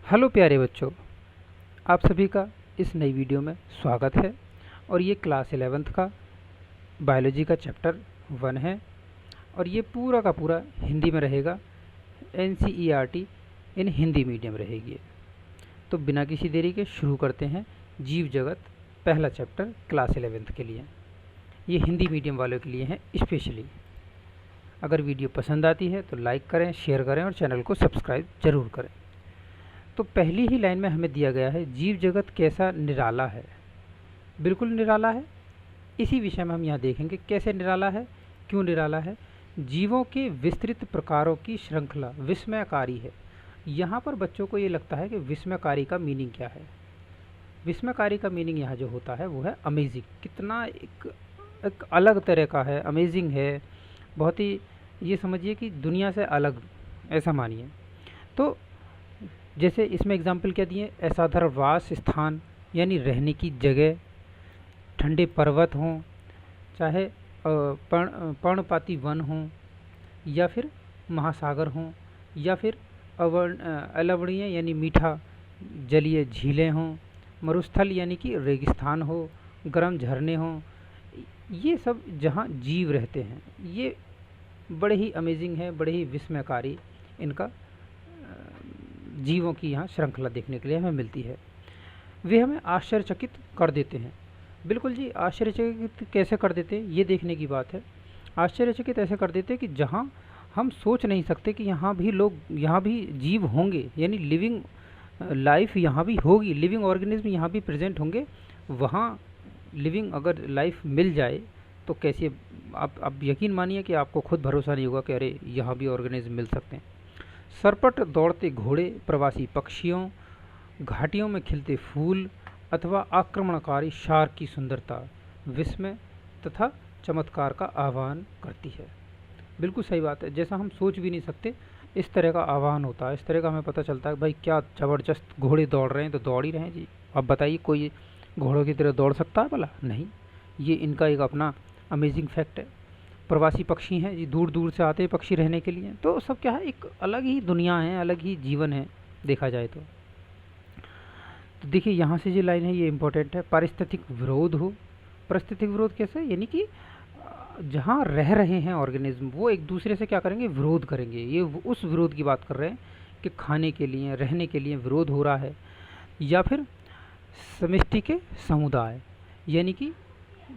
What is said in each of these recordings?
Hello प्यारे बच्चों, आप सभी का इस नई वीडियो में स्वागत है। और ये क्लास 11th का बायोलॉजी का चैप्टर 1 है और ये पूरा का पूरा हिंदी में रहेगा। NCERT इन हिंदी मीडियम रहेगी। तो बिना किसी देरी के शुरू करते हैं जीव जगत पहला चैप्टर क्लास 11th के लिए। ये हिंदी मीडियम वालों के लिए है स्पेशली। अगर वीडियो पसंद आती है तो लाइक करें, शेयर करें और चैनल को सब्सक्राइब जरूर करें। तो पहली ही लाइन में हमें दिया गया है जीव जगत कैसा निराला है। बिल्कुल निराला है। इसी विषय में हम यहाँ देखेंगे कैसे निराला है, क्यों निराला है। जीवों के विस्तृत प्रकारों की श्रृंखला विस्मयकारी है। यहाँ पर बच्चों को ये लगता है कि विस्मयकारी का मीनिंग क्या है। विस्मयकारी का मीनिंग यहाँ जो होता है वो है अमेजिंग। कितना एक अलग तरह का है, अमेजिंग है, बहुत ही, ये समझिए कि दुनिया से अलग, ऐसा मानिए। तो जैसे इसमें एग्जाम्पल क्या दिए, असाधारण वास स्थान यानी रहने की जगह, ठंडे पर्वत हों, चाहे पर्णपाती वन हों, या फिर महासागर हों, या फिर अलवणीय यानी मीठा जलीय झीलें हों, मरुस्थल यानी कि रेगिस्तान हो, गर्म झरने हों, ये सब जहाँ जीव रहते हैं ये बड़े ही अमेजिंग है, बड़े ही विस्मयकारी इनका जीवों की यहाँ श्रृंखला देखने के लिए हमें मिलती है। वे हमें आश्चर्यचकित कर देते हैं। बिल्कुल जी, आश्चर्यचकित कैसे कर देते हैं ये देखने की बात है। आश्चर्यचकित ऐसे कर देते हैं कि जहाँ हम सोच नहीं सकते कि यहाँ भी जीव होंगे, यानी लिविंग लाइफ यहाँ भी होगी, लिविंग ऑर्गेनिज्म यहाँ भी प्रेजेंट होंगे। वहाँ लिविंग अगर लाइफ मिल जाए तो कैसे, आप यकीन मानिए कि आपको खुद भरोसा नहीं होगा कि अरे यहाँ भी ऑर्गेनिज्म मिल सकते हैं। सरपट दौड़ते घोड़े, प्रवासी पक्षियों, घाटियों में खिलते फूल अथवा आक्रमणकारी शार्क की सुंदरता विस्मय तथा चमत्कार का आह्वान करती है। बिल्कुल सही बात है, जैसा हम सोच भी नहीं सकते इस तरह का आह्वान होता है। इस तरह का हमें पता चलता है भाई क्या ज़बरदस्त घोड़े दौड़ रहे हैं, तो दौड़ ही रहे हैं जी। अब बताइए कोई घोड़ों की तरह दौड़ सकता है भला? नहीं। ये इनका एक अपना अमेजिंग फैक्ट है। प्रवासी पक्षी हैं जी, दूर दूर से आते हैं पक्षी रहने के लिए। तो सब क्या है, एक अलग ही दुनिया है, अलग ही जीवन है देखा जाए तो देखिए यहाँ से जो लाइन है ये इम्पोर्टेंट है। पारिस्थितिक विरोध हो। पारिस्थितिक विरोध कैसे, यानी कि जहाँ रह रहे हैं ऑर्गेनिज्म वो एक दूसरे से क्या करेंगे, विरोध करेंगे। ये उस विरोध की बात कर रहे हैं कि खाने के लिए, रहने के लिए विरोध हो रहा है। या फिर समष्टि के समुदाय, यानी कि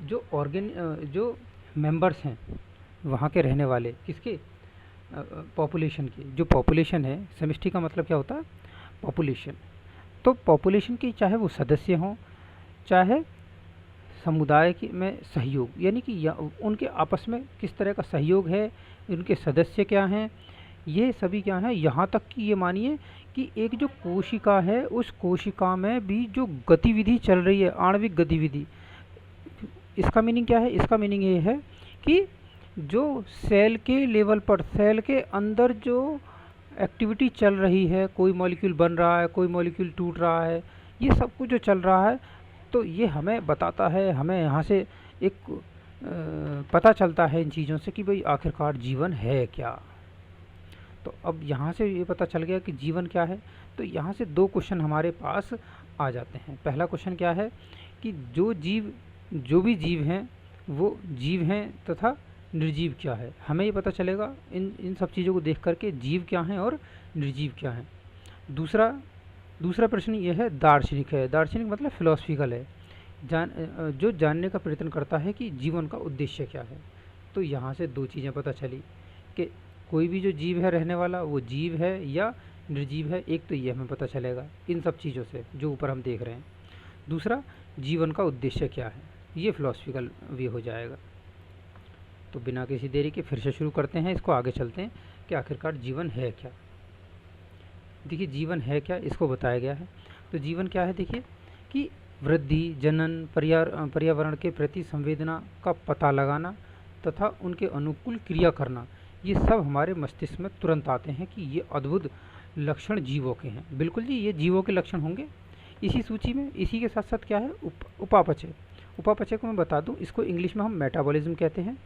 जो मेंबर्स हैं वहाँ के रहने वाले, किसके, पॉपुलेशन की। जो पॉपुलेशन है, समष्टि का मतलब क्या होता है, पॉपुलेशन। तो पॉपुलेशन की चाहे वो सदस्य हों, चाहे समुदाय की में सहयोग, यानी कि उनके आपस में किस तरह का सहयोग है, उनके सदस्य क्या हैं, ये सभी क्या हैं। यहाँ तक कि ये मानिए कि एक जो कोशिका है उस कोशिका में भी जो गतिविधि चल रही है, आणविक गतिविधि, इसका मीनिंग क्या है, इसका मीनिंग ये है कि जो सेल के लेवल पर, सेल के अंदर जो एक्टिविटी चल रही है, कोई मॉलिक्यूल बन रहा है, कोई मॉलिक्यूल टूट रहा है, ये सब कुछ जो चल रहा है, तो ये हमें बताता है, हमें यहाँ से एक पता चलता है इन चीज़ों से कि भाई आखिरकार जीवन है क्या। तो अब यहाँ से ये पता चल गया कि जीवन क्या है। तो यहाँ से दो क्वेश्चन हमारे पास आ जाते हैं। पहला क्वेश्चन क्या है कि जो भी जीव हैं वो जीव हैं तथा निर्जीव क्या है। हमें ये पता चलेगा इन सब चीज़ों को देख करके जीव क्या हैं और निर्जीव क्या हैं। दूसरा प्रश्न ये है, दार्शनिक है। दार्शनिक मतलब फिलोसफिकल है, जो जानने का प्रयत्न करता है कि जीवन का उद्देश्य क्या है। तो यहाँ से दो चीज़ें पता चली कि कोई भी जो जीव है रहने वाला वो जीव है या निर्जीव है। एक तो ये हमें पता चलेगा इन सब चीज़ों से जो ऊपर हम देख रहे हैं। दूसरा, जीवन का उद्देश्य क्या है, ये फिलोसफिकल वे हो जाएगा। तो बिना किसी देरी के फिर से शुरू करते हैं, इसको आगे चलते हैं कि आखिरकार जीवन है क्या। देखिए जीवन है क्या, इसको बताया गया है। तो जीवन क्या है, देखिए कि वृद्धि, जनन, पर्यावरण के प्रति संवेदना का पता लगाना तथा उनके अनुकूल क्रिया करना, ये सब हमारे मस्तिष्क में तुरंत आते हैं कि ये अद्भुत लक्षण जीवों के हैं। बिल्कुल जी, ये जीवों के लक्षण होंगे इसी सूची में। इसी के साथ साथ क्या है, उपापचय। उपापचय को मैं बता दूं, इसको इंग्लिश में हम मेटाबॉलिज्म कहते हैं।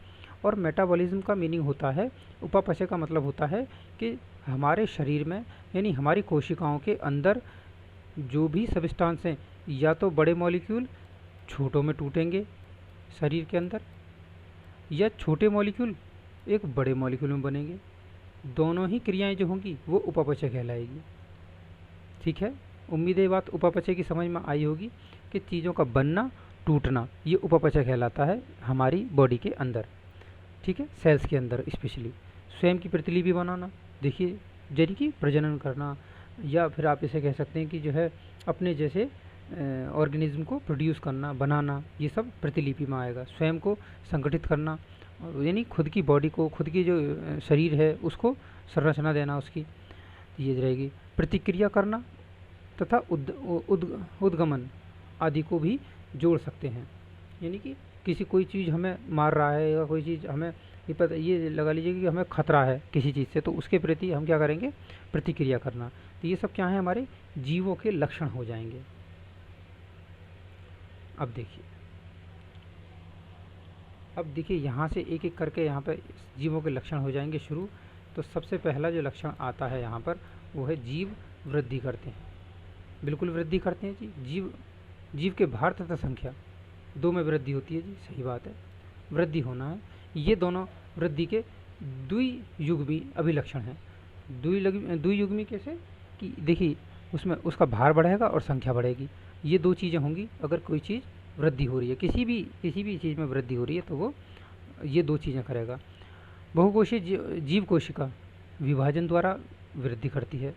और मेटाबॉलिज्म का मीनिंग होता है, उपापचय का मतलब होता है कि हमारे शरीर में यानी हमारी कोशिकाओं के अंदर जो भी सब्सटेंस हैं, या तो बड़े मॉलिक्यूल छोटों में टूटेंगे शरीर के अंदर, या छोटे मॉलिक्यूल एक बड़े मॉलिक्यूल में बनेंगे। दोनों ही क्रियाएं जो होंगी वो उपापचय कहलाएगी। ठीक है, उम्मीद है ये बात उपापचय की समझ में आई होगी कि चीज़ों का बनना टूटना ये उपापचय कहलाता है हमारी बॉडी के अंदर। ठीक है, सेल्स के अंदर स्पेशली स्वयं की प्रतिलिपि बनाना, देखिए जरी की प्रजनन करना, या फिर आप इसे कह सकते हैं कि जो है अपने जैसे ऑर्गेनिज्म को प्रोड्यूस करना, बनाना, ये सब प्रतिलिपि में आएगा। स्वयं को संगठित करना, यानी खुद की बॉडी को, खुद की जो शरीर है उसको संरचना देना उसकी, ये रहेगी। प्रतिक्रिया करना तथा उद्गमन आदि को भी जोड़ सकते हैं, यानी कि किसी कोई चीज़ हमें मार रहा है या कोई चीज़ हमें ये लगा लीजिए कि हमें खतरा है किसी चीज़ से, तो उसके प्रति हम क्या करेंगे, प्रतिक्रिया करना। तो ये सब क्या है, हमारे जीवों के लक्षण हो जाएंगे। अब देखिए यहाँ से एक एक करके यहाँ पर जीवों के लक्षण हो जाएंगे शुरू। तो सबसे पहला जो लक्षण आता है यहाँ पर वो है जीव वृद्धि करते हैं। बिल्कुल वृद्धि करते हैं जी। जीव के भार तथा संख्या दो में वृद्धि होती है जी, सही बात है, वृद्धि होना है। ये दोनों वृद्धि के द्वियुग्मी अभिलक्षण हैं। द्वियुग्मी कैसे कि देखिए उसमें उसका भार बढ़ेगा और संख्या बढ़ेगी, ये दो चीज़ें होंगी। अगर कोई चीज़ वृद्धि हो रही है, किसी भी चीज़ में वृद्धि हो रही है, तो वो ये दो चीज़ें करेगा। बहुकोशीय जीव कोशिका विभाजन द्वारा वृद्धि करती है।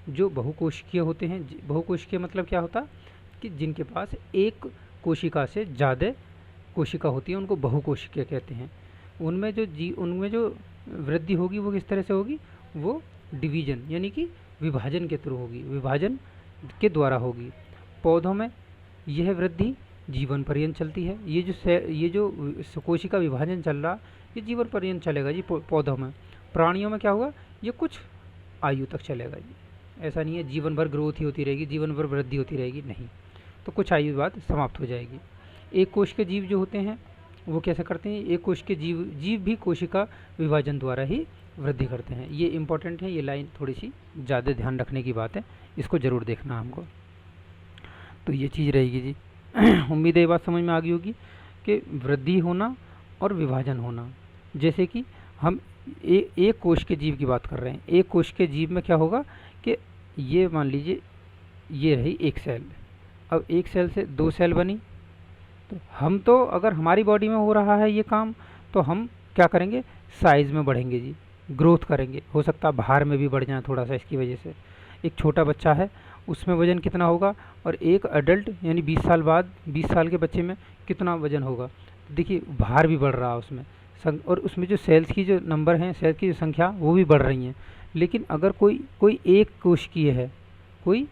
जो बहुकोशिकीय होते हैं, बहुकोशिकीय मतलब क्या होता कि जिनके पास एक कोशिका से ज़्यादा कोशिका होती है उनको बहुकोशिकीय कहते हैं। उनमें जो वृद्धि होगी वो किस तरह से होगी, वो डिवीजन यानी कि विभाजन के थ्रू होगी, विभाजन के द्वारा होगी। पौधों में यह वृद्धि जीवन पर्यंत चलती है। ये जो कोशिका विभाजन चल रहा ये जीवन पर्यंत चलेगा जी पौधों में। प्राणियों में क्या होगा, ये कुछ आयु तक चलेगा जी, ऐसा नहीं है जीवन भर ग्रोथ ही होती रहेगी, जीवन भर वृद्धि होती रहेगी, नहीं, तो कुछ आयु बाद समाप्त हो जाएगी। एक कोश के जीव जो होते हैं वो कैसे करते हैं, एक कोश के जीव भी कोशिका विभाजन द्वारा ही वृद्धि करते हैं। ये इंपॉर्टेंट है, ये लाइन थोड़ी सी ज़्यादा ध्यान रखने की बात है, इसको ज़रूर देखना हमको। तो ये चीज़ रहेगी जी। उम्मीद है ये बात समझ में आ गई होगी कि वृद्धि होना और विभाजन होना। जैसे कि हम एक कोश के जीव की बात कर रहे हैं, एक कोश के जीव में क्या होगा कि ये मान लीजिए ये रही एक सेल, अब एक सेल से दो सेल बनी, तो हम तो अगर हमारी बॉडी में हो रहा है ये काम तो हम क्या करेंगे, साइज़ में बढ़ेंगे जी, ग्रोथ करेंगे। हो सकता है भार में भी बढ़ जाए थोड़ा सा इसकी वजह से। एक छोटा बच्चा है उसमें वज़न कितना होगा, और एक अडल्ट यानी 20 साल बाद 20 साल के बच्चे में कितना वज़न होगा, देखिए भार भी बढ़ रहा है उसमें, और उसमें जो सेल्स की जो नंबर हैं, सेल्स की जो संख्या वो भी बढ़ रही हैं। लेकिन अगर कोई एक कोशिकीय है, कोई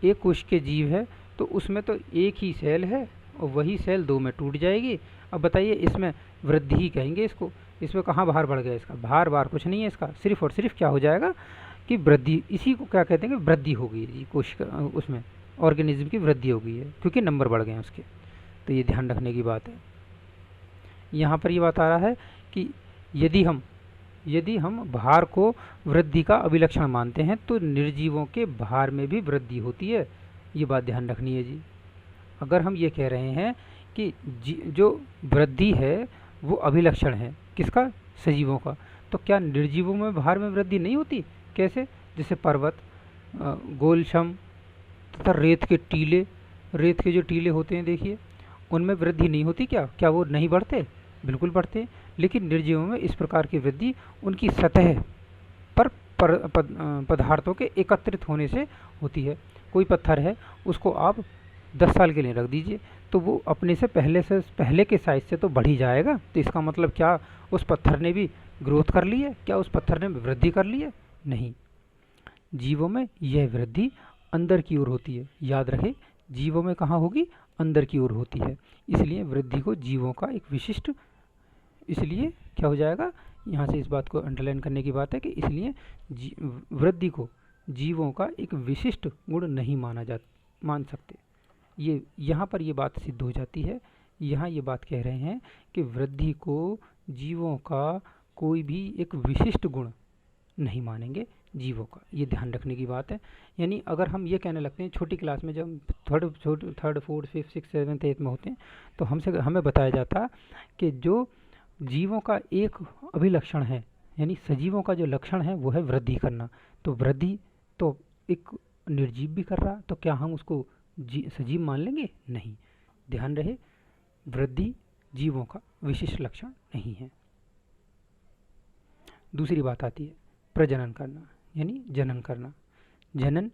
एक कोशिकीय जीव है, तो उसमें तो एक ही सेल है और वही सेल दो में टूट जाएगी। अब बताइए इसमें वृद्धि ही कहेंगे इसको, इसमें कहाँ भार बढ़ गया, इसका भार कुछ नहीं है, इसका सिर्फ और सिर्फ क्या हो जाएगा कि वृद्धि, इसी को क्या कहते हैं कि वृद्धि हो गई जी, कोशिका उसमें ऑर्गेनिज्म की वृद्धि हो गई है क्योंकि नंबर बढ़ गए हैं उसके। तो ये ध्यान रखने की बात है। यहाँ पर ये बात आ रहा है कि यदि हम भार को वृद्धि का अभिलक्षण मानते हैं तो निर्जीवों के भार में भी वृद्धि होती है, ये बात ध्यान रखनी है जी। अगर हम ये कह रहे हैं कि जो वृद्धि है वो अभिलक्षण है किसका, सजीवों का, तो क्या निर्जीवों में भार में वृद्धि नहीं होती, कैसे, जैसे पर्वत, गोलशम तथा रेत के जो टीले होते हैं देखिए, उनमें वृद्धि नहीं होती क्या वो नहीं बढ़ते, बिल्कुल बढ़ते। लेकिन निर्जीवों में इस प्रकार की वृद्धि उनकी सतह पर पदार्थों के एकत्रित होने से होती है। कोई पत्थर है उसको आप 10 साल के लिए रख दीजिए तो वो अपने से पहले के साइज से तो बढ़ ही जाएगा। तो इसका मतलब क्या उस पत्थर ने भी ग्रोथ कर ली है, क्या उस पत्थर ने वृद्धि कर ली है, नहीं। जीवों में यह वृद्धि अंदर की ओर होती है, याद रहे जीवों में कहाँ होगी, अंदर की ओर होती है। इसलिए वृद्धि को जीवों का एक विशिष्ट, इसलिए क्या हो जाएगा, यहाँ से इस बात को अंडरलाइन करने की बात है कि इसलिए वृद्धि को जीवों का एक विशिष्ट गुण नहीं मान सकते। ये यहाँ पर ये बात सिद्ध हो जाती है। यहाँ ये बात कह रहे हैं कि वृद्धि को जीवों का कोई भी एक विशिष्ट गुण नहीं मानेंगे, जीवों का, ये ध्यान रखने की बात है। यानी अगर हम ये कहने लगते हैं छोटी क्लास में, जब third fourth fifth six seventh एथ में होते हैं, तो हमें बताया जाता कि जो जीवों का एक अभिलक्षण है, यानी सजीवों का जो लक्षण है वो है वृद्धि करना। तो वृद्धि तो एक निर्जीव भी कर रहा, तो क्या हम उसको सजीव मान लेंगे? नहीं। ध्यान रहे, वृद्धि जीवों का विशिष्ट लक्षण नहीं है। दूसरी बात आती है प्रजनन करना, यानी जनन करना। जनन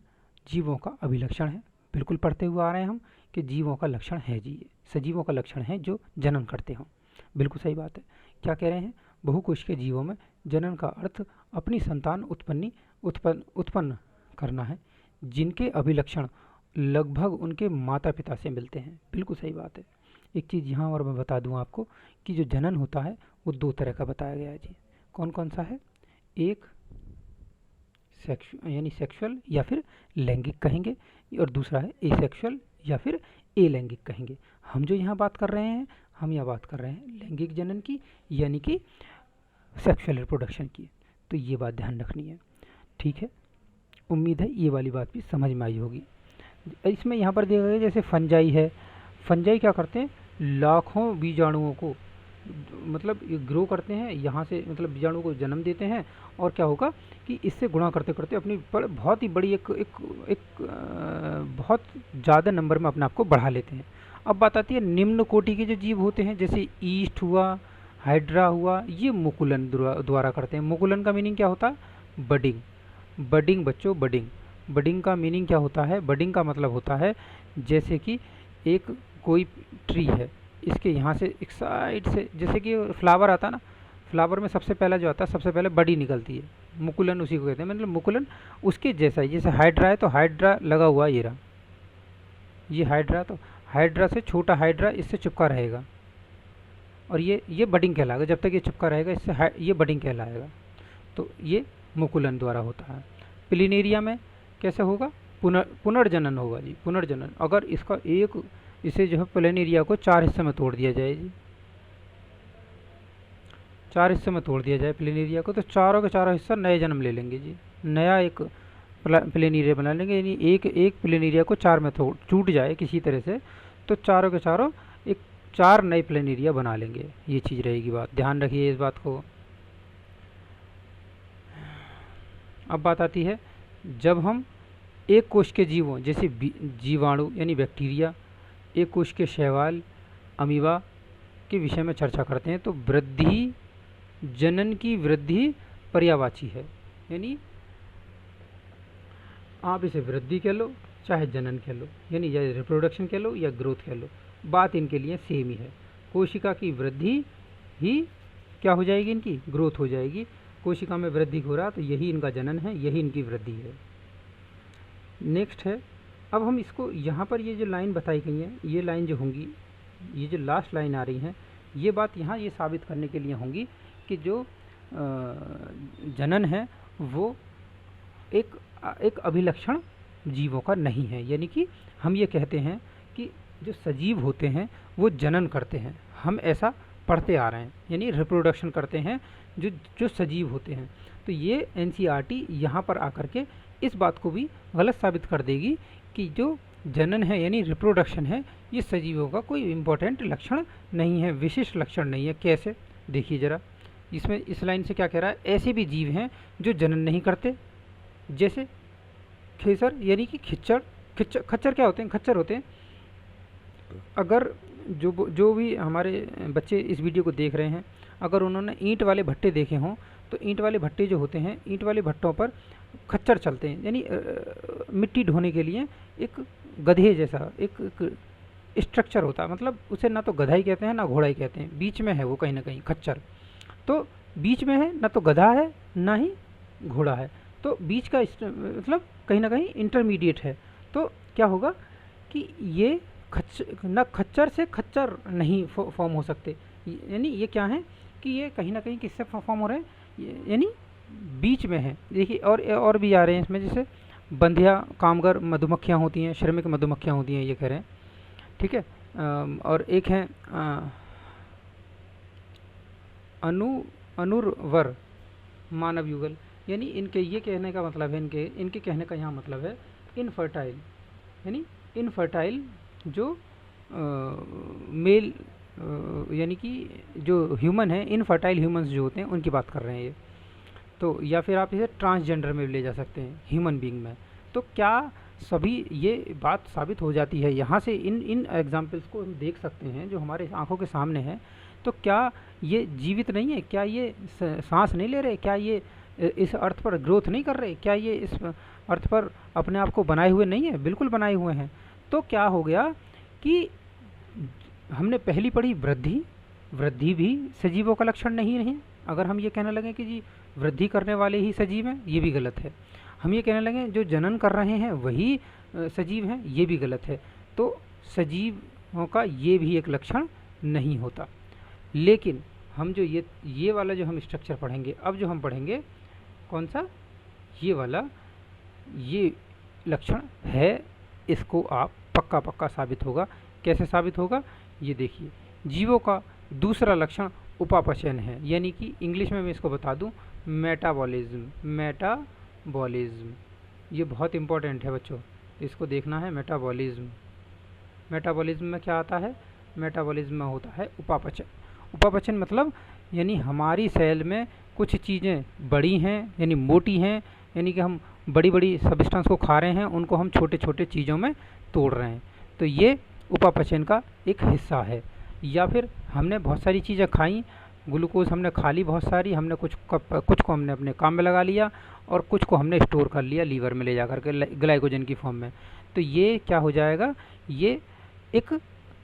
जीवों का अभिलक्षण है, बिल्कुल पढ़ते हुए आ रहे हैं हम कि जीवों का लक्षण है जी, सजीवों का लक्षण है जो जनन करते हों। बिल्कुल सही बात है। क्या कह रहे हैं? बहुकोश के जीवों में जनन का अर्थ अपनी संतान उत्पन्न करना है, जिनके अभिलक्षण लगभग उनके माता पिता से मिलते हैं। बिल्कुल सही बात है। एक चीज़ यहाँ और मैं बता दूँ आपको कि जो जनन होता है वो दो तरह का बताया गया है जी। कौन कौन सा है? एक यानी सेक्सुअल या फिर लैंगिक कहेंगे, और दूसरा है एसेक्सुअल या फिर अलैंगिक कहेंगे। हम जो यहाँ बात कर रहे हैं, हम यहाँ बात कर रहे हैं लैंगिक जनन की, यानी कि सेक्सुअल रिप्रोडक्शन की। तो ये बात ध्यान रखनी है, ठीक है। उम्मीद है ये वाली बात भी समझ में आई होगी। इसमें यहाँ पर देखा गया जैसे फंजाई है, फंजाई क्या करते हैं? लाखों बीजाणुओं को मतलब ये ग्रो करते हैं, यहाँ से मतलब बीजाणु को जन्म देते हैं, और क्या होगा कि इससे गुणा करते करते अपनी बहुत ही बड़ी एक बहुत ज़्यादा नंबर में अपने आप को बढ़ा लेते हैं। अब बात आती है निम्न कोटि के जो जीव होते हैं, जैसे ईस्ट हुआ, हाइड्रा हुआ, ये मुकुलन द्वारा करते हैं। मुकुलन का मीनिंग क्या होता है? बडिंग। बडिंग बच्चों, बडिंग। बडिंग का मीनिंग क्या होता है? बडिंग का मतलब होता है जैसे कि एक कोई ट्री है, इसके यहाँ से एक साइड से, जैसे कि फ्लावर आता है ना, फ्लावर में सबसे पहला जो आता है, सबसे पहले बड़ी निकलती है, मुकुलन उसी को कहते हैं। मतलब मुकुलन उसके जैसा ही, जैसे हाइड्रा है तो हाइड्रा लगा हुआ ये रहा, ये हाइड्रा, तो हाइड्रा से छोटा हाइड्रा इससे चिपका रहेगा, और ये बडिंग कहलाएगा। जब तक ये चिपका रहेगा इससे ये बडिंग कहलाएगा। तो ये मुकुलन द्वारा होता है। प्लिनेरिया में कैसे होगा? पुनर्जनन होगा जी, पुनर्जनन। अगर इसका इसे जो है प्लिनेरिया को 4 हिस्से में तोड़ दिया जाए जी, 4 हिस्से में तोड़ दिया जाए प्लिनेरिया को, तो चारों के चारों हिस्सा नए जन्म ले लेंगे जी, नया एक प्लिनेरिया बना लेंगे। यानी एक प्लिनेरिया को 4 में टूट जाए किसी तरह से, तो चारों के चारों एक 4 नए प्लिनेरिया बना लेंगे। ये चीज़ रहेगी बात, ध्यान रखिए इस बात को। अब बात आती है जब हम एक कोश के जीवों जैसे जीवाणु यानी बैक्टीरिया, एक कोश के शैवाल, अमीबा के विषय में चर्चा करते हैं, तो वृद्धि, जनन की वृद्धि पर्यायवाची है। यानी आप इसे वृद्धि कह लो चाहे जनन कह लो, यानी या रिप्रोडक्शन कह लो या ग्रोथ कह लो, बात इनके लिए सेम ही है। कोशिका की वृद्धि ही क्या हो जाएगी? इनकी ग्रोथ हो जाएगी। कोशिका में वृद्धि हो रहा तो यही इनका जनन है, यही इनकी वृद्धि है। नेक्स्ट है, अब हम इसको यहाँ पर ये जो लाइन बताई गई है, ये लाइन जो होंगी, ये जो लास्ट लाइन आ रही है, ये बात यहाँ ये साबित करने के लिए होंगी कि जो जनन है वो एक अभिलक्षण जीवों का नहीं है। यानी कि हम ये कहते हैं कि जो सजीव होते हैं वो जनन करते हैं, हम ऐसा पढ़ते आ रहे हैं, यानी रिप्रोडक्शन करते हैं जो सजीव होते हैं। तो ये एनसीईआरटी यहाँ पर आकर के इस बात को भी गलत साबित कर देगी कि जो जनन है यानी रिप्रोडक्शन है, ये सजीवों का कोई इम्पोर्टेंट लक्षण नहीं है, विशिष्ट लक्षण नहीं है। कैसे? देखिए ज़रा, इसमें इस लाइन से क्या कह रहा है? ऐसे भी जीव हैं जो जनन नहीं करते, जैसे खेसर यानी कि खच्चर क्या होते हैं? खच्चर होते हैं। अगर जो भी हमारे बच्चे इस वीडियो को देख रहे हैं, अगर उन्होंने ईंट वाले भट्टे देखे हों, तो ईंट वाले भट्टे जो होते हैं, ईंट वाले भट्टों पर खच्चर चलते हैं, यानी मिट्टी ढोने के लिए एक गधे जैसा एक स्ट्रक्चर होता है। मतलब उसे ना तो गधा ही कहते हैं ना घोड़ा ही कहते हैं, बीच में है वो कहीं ना कहीं खच्चर। तो बीच में है, ना तो गधा है ना ही घोड़ा है, तो बीच का मतलब कहीं ना कहीं इंटरमीडिएट है। तो क्या होगा कि ये ना खच्चर से खच्चर नहीं फॉर्म हो सकते, यानी ये क्या है कि ये कहीं ना कहीं किससे फॉर्म हो रहे हैं, यानी बीच में है। देखिए और भी आ रहे हैं इसमें, जैसे बंधिया कामगर मधुमक्खियाँ होती हैं, श्रमिक मधुमक्खियाँ होती हैं, ये कह रहे हैं, ठीक है। और एक है अनुर्वर मानव युगल, यानी इनके ये कहने का मतलब है, इनके कहने का यहाँ मतलब है इनफर्टाइल, यानी इनफर्टाइल जो मेल यानी कि जो ह्यूमन है, इनफर्टाइल ह्यूमंस जो होते हैं उनकी बात कर रहे हैं ये। तो या फिर आप इसे ट्रांसजेंडर में भी ले जा सकते हैं, ह्यूमन बीइंग में। तो क्या सभी ये बात साबित हो जाती है यहाँ से, इन एग्जाम्पल्स को हम देख सकते हैं जो हमारे आंखों के सामने हैं। तो क्या ये जीवित नहीं है? क्या ये सांस नहीं ले रहे? क्या ये इस अर्थ पर ग्रोथ नहीं कर रहे? क्या ये इस अर्थ पर अपने आप को बनाए हुए नहीं है? बिल्कुल बनाए हुए हैं। तो क्या हो गया कि हमने पहली पढ़ी वृद्धि, वृद्धि भी सजीवों का लक्षण नहीं है। अगर हम ये कहने लगे कि जी वृद्धि करने वाले ही सजीव हैं, ये भी गलत है। हम ये कहने लगे जो जनन कर रहे हैं वही सजीव हैं, ये भी गलत है। तो सजीवों का ये भी एक लक्षण नहीं होता। लेकिन हम जो ये वाला जो हम स्ट्रक्चर पढ़ेंगे, अब जो हम पढ़ेंगे कौन सा, ये वाला, ये लक्षण है, इसको आप पक्का साबित होगा। कैसे साबित होगा ये देखिए। जीवों का दूसरा लक्षण उपापचयन है, यानी कि इंग्लिश में मैं इसको बता दूं, मेटाबॉलिज्म। मेटाबॉलिज्म ये बहुत इंपॉर्टेंट है बच्चों, इसको देखना है। मेटाबॉलिज्म, मेटाबॉलिज्म में क्या आता है? मेटाबॉलिज्म में होता है उपापचय। उपापचयन मतलब यानी हमारी सेल में कुछ चीज़ें बड़ी हैं यानी मोटी हैं, यानी कि हम बड़ी बड़ी सब्सटेंस को खा रहे हैं, उनको हम छोटे छोटे चीज़ों में तोड़ रहे हैं। तो ये उपापचयन का एक हिस्सा है। या फिर हमने बहुत सारी चीज़ें खाई, ग्लूकोज हमने खा ली बहुत सारी, हमने कुछ को हमने अपने काम में लगा लिया और कुछ को हमने स्टोर कर लिया लीवर में ले जा कर के ग्लाइकोजन की फॉर्म में। तो ये क्या हो जाएगा? ये एक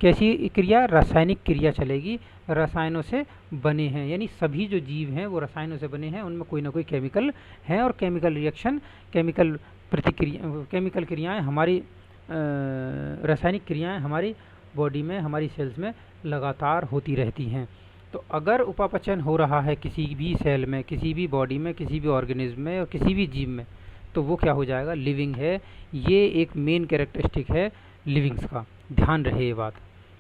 कैसी क्रिया? रासायनिक क्रिया चलेगी। रसायनों से बने हैं, यानी सभी जो जीव हैं वो रसायनों से बने हैं, उनमें कोई ना कोई केमिकल है और केमिकल रिएक्शन, केमिकल प्रतिक्रिया, केमिकल क्रियाएँ हमारी रासायनिक क्रियाएँ हमारी बॉडी में, हमारी सेल्स में लगातार होती रहती हैं। तो अगर उपापचयन हो रहा है किसी भी सेल में, किसी भी बॉडी में, किसी भी ऑर्गेनिज्म में और किसी भी जीव में, तो वो क्या हो जाएगा? लिविंग है। ये एक मेन कैरेक्टरिस्टिक है लिविंग्स का, ध्यान रहे ये बात।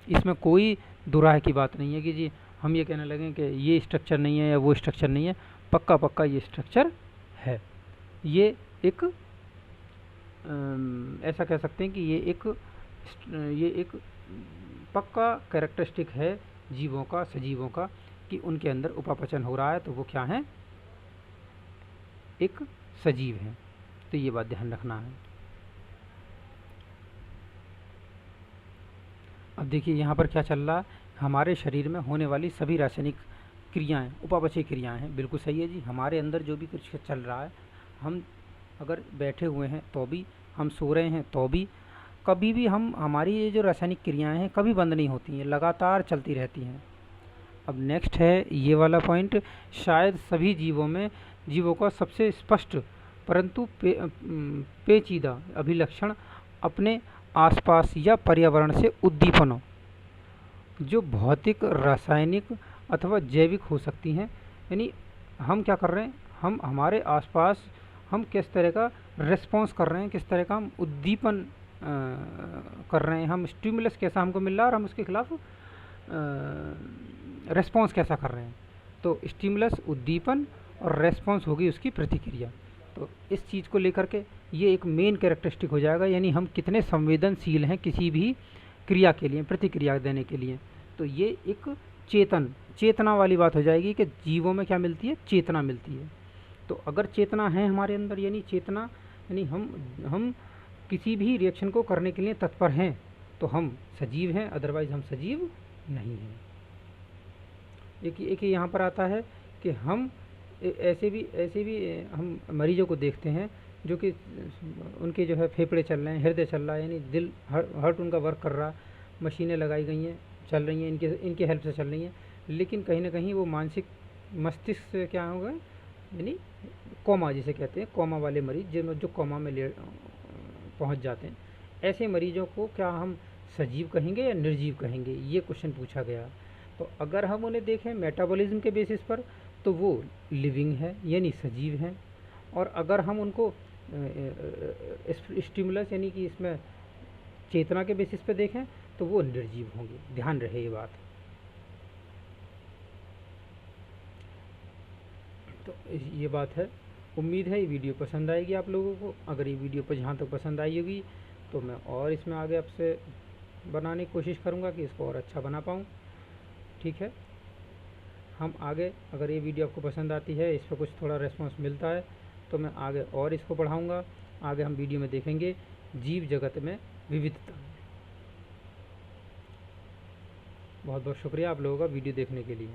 इसमें कोई दुराह की बात नहीं है कि जी हम ये कहने लगें कि ये स्ट्रक्चर नहीं है या वो स्ट्रक्चर नहीं है। पक्का ये स्ट्रक्चर है। ये एक ऐसा कह सकते हैं कि ये एक पक्का कैरेक्टरिस्टिक है जीवों का, सजीवों का, कि उनके अंदर उपापचयन हो रहा है, तो वो क्या हैं? एक सजीव हैं। तो ये बात ध्यान रखना है। अब देखिए यहाँ पर क्या चल रहा है, हमारे शरीर में होने वाली सभी रासायनिक क्रियाएं उपापचय क्रियाएं हैं। बिल्कुल सही है जी। हमारे अंदर जो भी कुछ चल रहा है, हम अगर बैठे हुए हैं तो भी, हम सो रहे हैं तो भी, कभी भी हमारी ये जो रासायनिक क्रियाएं हैं कभी बंद नहीं होती हैं, लगातार चलती रहती हैं। अब नेक्स्ट है ये वाला पॉइंट, शायद सभी जीवों का सबसे स्पष्ट परंतु पेचीदा अभिलक्षण अपने आसपास या पर्यावरण से उद्दीपन हो, जो भौतिक, रासायनिक अथवा जैविक हो सकती हैं। यानी हम क्या कर रहे हैं, हम हमारे आसपास हम किस तरह का रिस्पॉन्स कर रहे हैं, किस तरह का हम उद्दीपन कर रहे हैं, हम स्टिमुलस कैसा हमको मिल रहा है और हम उसके खिलाफ रेस्पॉन्स कैसा कर रहे हैं। तो स्टिमुलस उद्दीपन और रेस्पॉन्स होगी उसकी प्रतिक्रिया। तो इस चीज़ को लेकर के ये एक मेन कैरेक्टरिस्टिक हो जाएगा, यानी हम कितने संवेदनशील हैं किसी भी क्रिया के लिए, प्रतिक्रिया देने के लिए। तो ये एक चेतना वाली बात हो जाएगी कि जीवों में क्या मिलती है? चेतना मिलती है। तो अगर चेतना है हमारे अंदर, यानी चेतना यानी हम किसी भी रिएक्शन को करने के लिए तत्पर हैं, तो हम सजीव हैं, अदरवाइज हम सजीव नहीं हैं। एक यहाँ पर आता है कि हम ऐसे भी हम मरीजों को देखते हैं जो कि उनके जो है फेफड़े चल रहे हैं, हृदय चल रहा है, यानी दिल हार्ट उनका वर्क कर रहा, मशीनें लगाई गई हैं, चल रही हैं, इनके हेल्प से चल रही हैं, लेकिन कहीं ना कहीं वो मानसिक मस्तिष्क से क्या होगा, यानी कोमा जिसे कहते हैं, कोमा वाले मरीज जो कोमा में पहुंच जाते हैं, ऐसे मरीजों को क्या हम सजीव कहेंगे या निर्जीव कहेंगे? ये क्वेश्चन पूछा गया। तो अगर हम उन्हें देखें मेटाबॉलिज्म के बेसिस पर, तो वो लिविंग है यानी सजीव हैं। और अगर हम उनको स्टिमुलस यानी कि इसमें चेतना के बेसिस पे देखें, तो वो निर्जीव होंगे। ध्यान रहे ये बात। तो ये बात है। उम्मीद है ये वीडियो पसंद आएगी आप लोगों को। अगर ये वीडियो पर जहाँ तक पसंद आई होगी तो मैं और इसमें आगे आपसे बनाने की कोशिश करूँगा कि इसको और अच्छा बना पाऊँ। ठीक है, हम आगे अगर ये वीडियो आपको पसंद आती है, इस पर कुछ थोड़ा रेस्पॉन्स मिलता है तो मैं आगे और इसको बढ़ाऊँगा। आगे हम वीडियो में देखेंगे जीव जगत में विविधता। बहुत बहुत शुक्रिया आप लोगों का वीडियो देखने के लिए।